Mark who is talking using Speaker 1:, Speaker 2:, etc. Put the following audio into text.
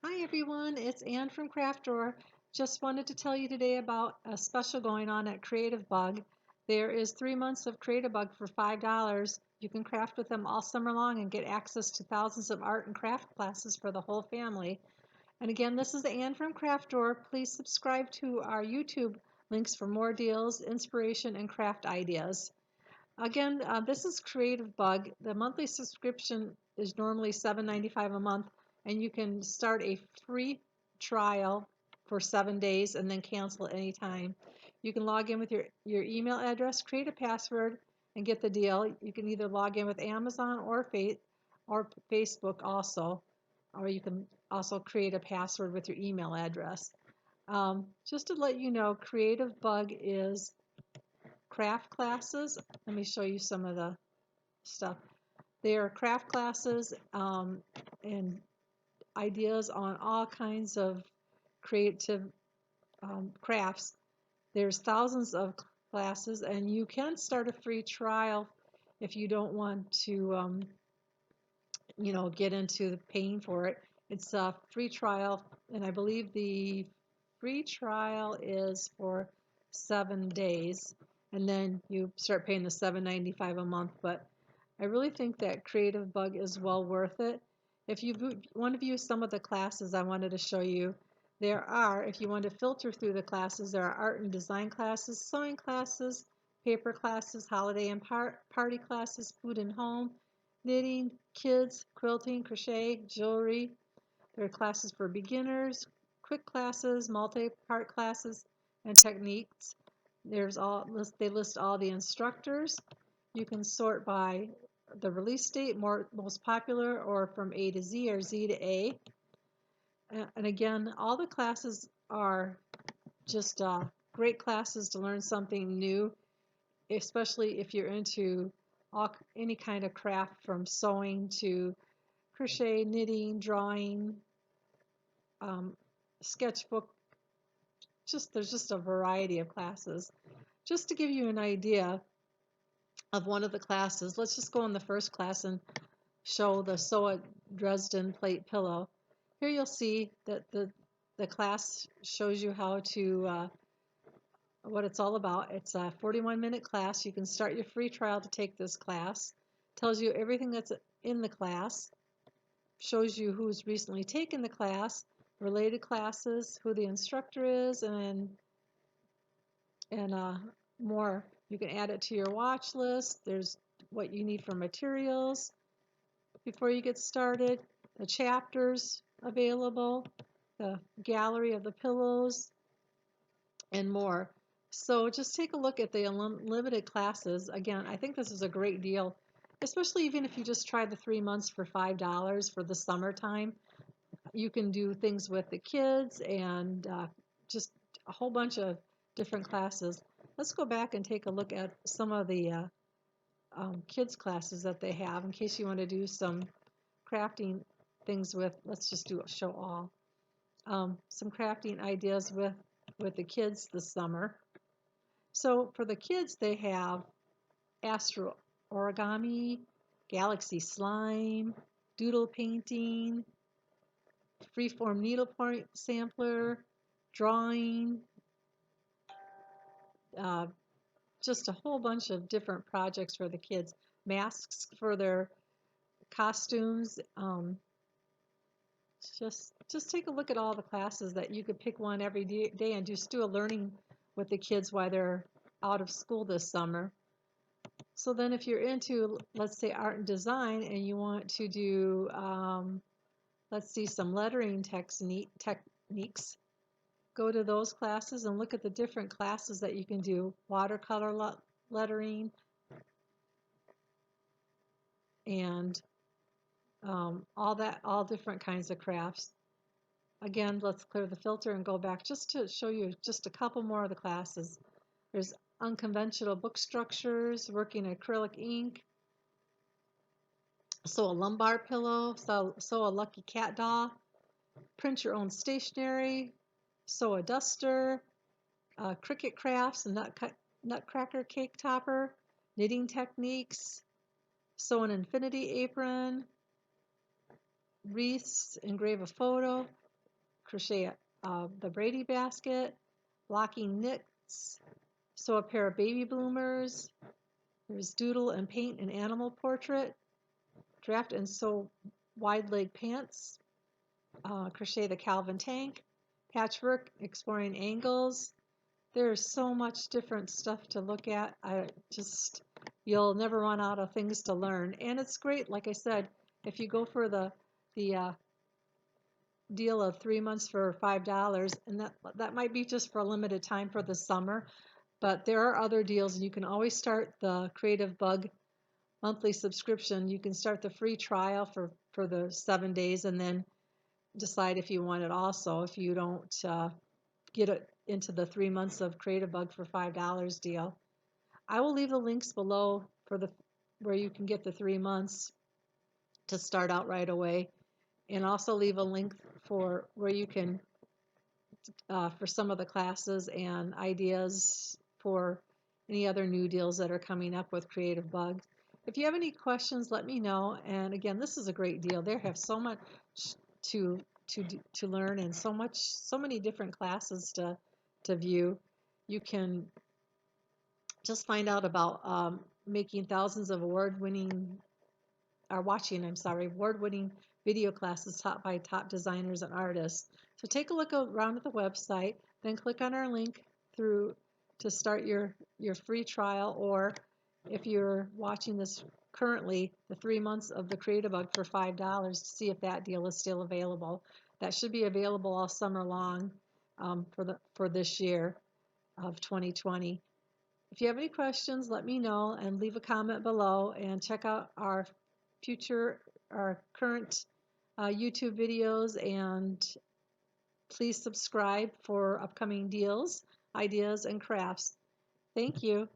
Speaker 1: Hi everyone, it's Ann from Craft Drawer. Just wanted to tell you today about a special going on at Creativebug. There is 3 months of Creativebug for $5. You can craft with them all summer long and get access to thousands of art and craft classes for the whole family. And again, this is Ann from Craft Drawer. Please subscribe to our YouTube links for more deals, inspiration, and craft ideas. Again, this is Creativebug. The monthly subscription is normally $7.95 a month, and you can start a free trial for 7 days and then cancel at any time. You can log in with your email address, create a password, and get the deal. You can either log in with Amazon or Facebook also, or you can also create a password with your email address. Just to let you know, Creativebug is craft classes. Let me show you some of the stuff. They are craft classes and ideas on all kinds of creative crafts. There's thousands of classes, and you can start a free trial if you don't want to, get into paying for it. It's a free trial, and I believe the free trial is for 7 days, and then you start paying the $7.95 a month. But I really think that Creativebug is well worth it. If you want to view some of the classes I wanted to show you, if you want to filter through the classes, there are art and design classes, sewing classes, paper classes, holiday and party classes, food and home, knitting, kids, quilting, crochet, jewelry. There are classes for beginners, quick classes, multi-part classes, and techniques. They list all the instructors. You can sort by the release date, most popular, or from A to Z or Z to A. And again, all the classes are just great classes to learn something new, especially if you're into any kind of craft from sewing to crochet, knitting, drawing, sketchbook. There's just a variety of classes. Just to give you an idea of one of the classes, let's just go in the first class and show the Sew a Dresden plate pillow. Here you'll see that the class shows you how to what it's all about. It's a 41-minute class. You can start your free trial to take this class. Tells you everything that's in the class. Shows you who's recently taken the class, related classes, who the instructor is, and more. You can add it to your watch list. There's what you need for materials before you get started, the chapters available, the gallery of the pillows, and more. So just take a look at the unlimited classes. Again, I think this is a great deal, especially even if you just try the 3 months for $5 for the summertime. You can do things with the kids and just a whole bunch of different classes. Let's go back and take a look at some of the kids classes that they have in case you want to do some crafting things with. Let's just do a show all. Some crafting ideas with the kids this summer. So for the kids, they have astro origami, galaxy slime, doodle painting, freeform needlepoint sampler, drawing, uh, just a whole bunch of different projects for the kids. Masks for their costumes. Just take a look at all the classes that you could pick one every day and just do a learning with the kids while they're out of school this summer. So then if you're into, let's say, art and design and you want to do, let's see, some lettering techniques, go to those classes and look at the different classes that you can do. Watercolor lettering and all different kinds of crafts. Again, let's clear the filter and go back just to show you just a couple more of the classes. There's unconventional book structures, working acrylic ink, sew a lumbar pillow, sew a lucky cat doll, print your own stationery, sew a duster, cricket crafts, a nutcracker cake topper, knitting techniques, sew an infinity apron, wreaths, engrave a photo. crochet the Brady basket, blocking knits, sew a pair of baby bloomers. There's doodle and paint an animal portrait, draft and sew wide leg pants, crochet the Calvin tank, patchwork, exploring angles. There's so much different stuff to look at. You'll never run out of things to learn. And it's great, like I said, if you go for the deal of 3 months for $5, and that might be just for a limited time for the summer, but there are other deals, and you can always start the Creativebug monthly subscription. You can start the free trial for the 7 days and then decide if you want it also, if you don't get it into the 3 months of Creativebug for $5 deal. I will leave the links below for where you can get the 3 months to start out right away, and also leave a link for where you can for some of the classes and ideas for any other new deals that are coming up with Creativebug. If you have any questions, let me know. And again, this is a great deal. They have so much to learn, and so many different classes to view. You can just find out about making thousands of award-winning video classes taught by top designers and artists. So take a look around at the website, then click on our link through to start your free trial, or if you're watching this currently, the 3 months of the Creativebug for $5 to see if that deal is still available. That should be available all summer long for this year of 2020. If you have any questions, let me know and leave a comment below, and check out our current YouTube videos, and please subscribe for upcoming deals, ideas, and crafts. Thank you.